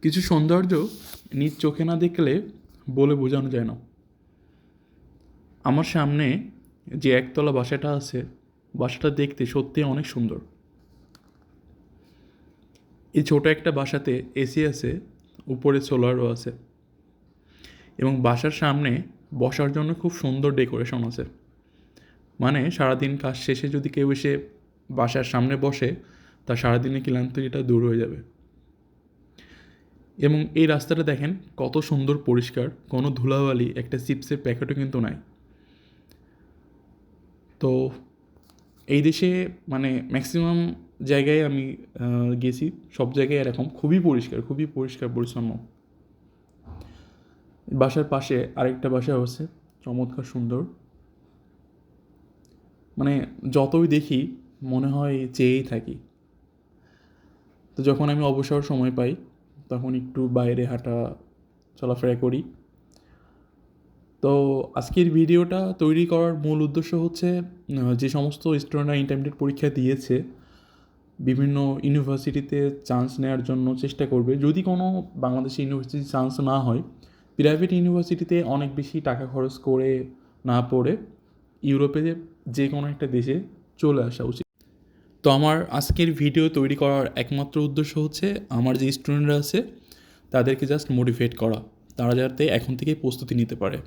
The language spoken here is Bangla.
কিছু সৌন্দর্য নিজ চোখে না দেখলে বলে বোঝানো যায় না। আমার সামনে যে একতলা বাসাটা আছে, বাসাটা দেখতে সত্যিই অনেক সুন্দর। এই ছোটো একটা বাসাতে এসি আছে, উপরে সোলারও আছে, এবং বাসার সামনে বসার জন্য খুব সুন্দর ডেকোরেশন আছে। মানে সারাদিন কাজ শেষে যদি কেউ এসে বাসার সামনে বসে, তার সারাদিনের ক্লান্তিটা দূর হয়ে যাবে। এবং এই রাস্তাটা দেখেন কত সুন্দর পরিষ্কার, কোনো ধুলাবালি, একটা চিপসের প্যাকেটও কিন্তু নাই। তো এই দেশে মানে ম্যাক্সিমাম জায়গায় আমি গেছি, সব জায়গায় এরকম খুবই পরিষ্কার পরিচ্ছন্ন। বাসার পাশে আরেকটা বাসা আছে, চমৎকার সুন্দর। মানে যতই দেখি মনে হয় চেয়েই থাকি। তো যখন আমি অবসর সময় পাই তখন একটু বাইরে হাঁটা চলাফেরা করি। তো আজকের ভিডিওটা তৈরি করার মূল উদ্দেশ্য হচ্ছে যে সমস্ত স্টুডেন্টরা ইন্টারমিডিয়েট পরীক্ষা দিয়েছে, বিভিন্ন ইউনিভার্সিটিতে চান্স নেওয়ার জন্য চেষ্টা করবে। যদি কোনো বাংলাদেশি ইউনিভার্সিটি চান্স না হয়, প্রাইভেট ইউনিভার্সিটিতে অনেক বেশি টাকা খরচ করে না পড়ে ইউরোপে যে কোনো একটা দেশে চলে আসা উচিত। তো আমার আজকের ভিডিও তৈরি করার একমাত্র উদ্দেশ্য হচ্ছে আমার যে স্টুডেন্টরা আছে তাদেরকে জাস্ট মোটিভেট করা, তারা যাতে এখন থেকেই প্রস্তুতি নিতে পারে।